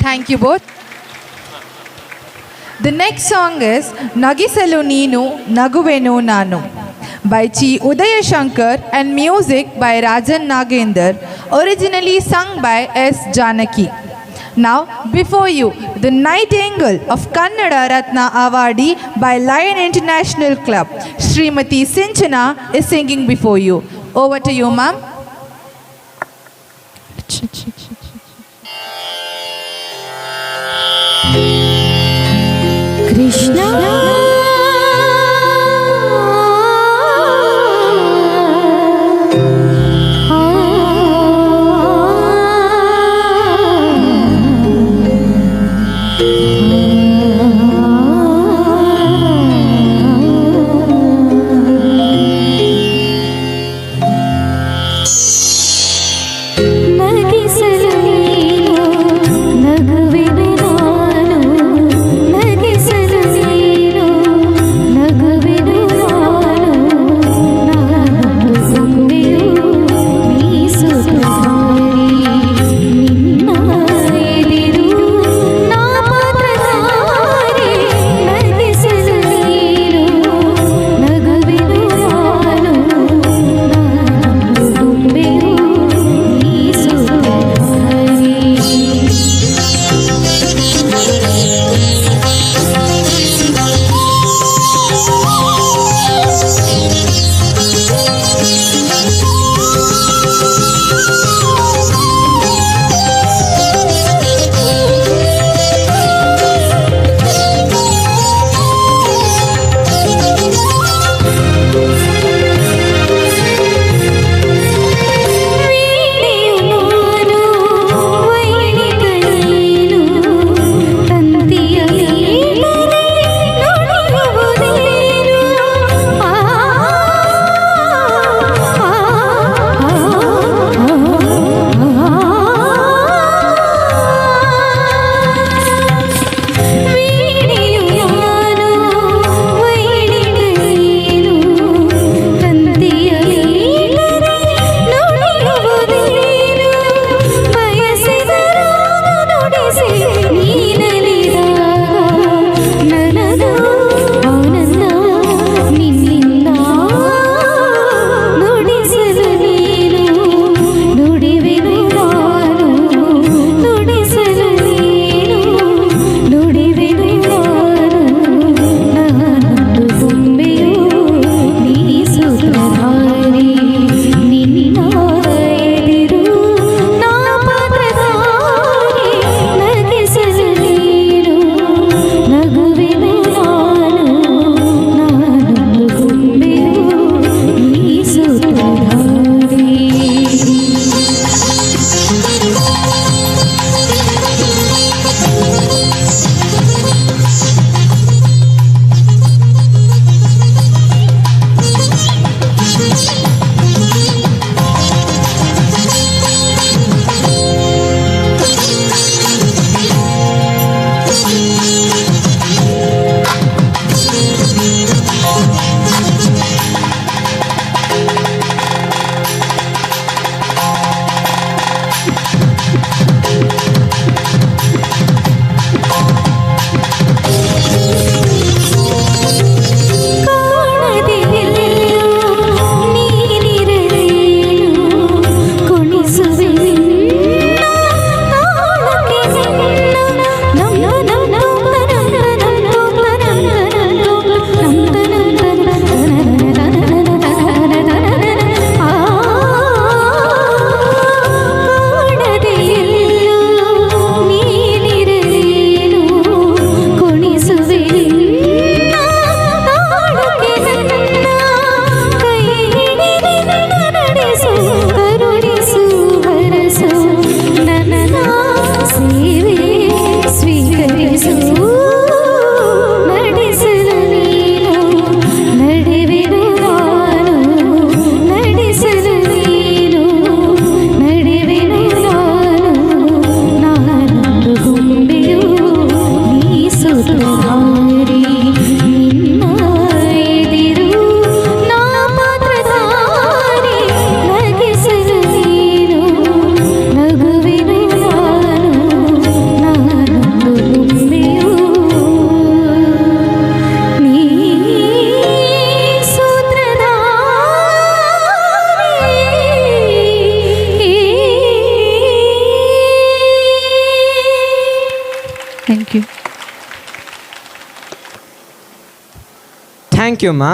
Thank you both. The next song is Nagisalu Neenu Naguvenu Nanu by Chi Udaya Shankar and music by Rajan Nagender, originally sung by S. Janaki. Now, before you, the Nightingale of Kannada Ratna Awadi by Lion International Club, Srimati Sinchana is singing before you. Over to you, ma'am. Krishna ನಗಿಸಲು ನೀನು ನಗುವೆನು ನಾನು thank you. Thank you ma'am.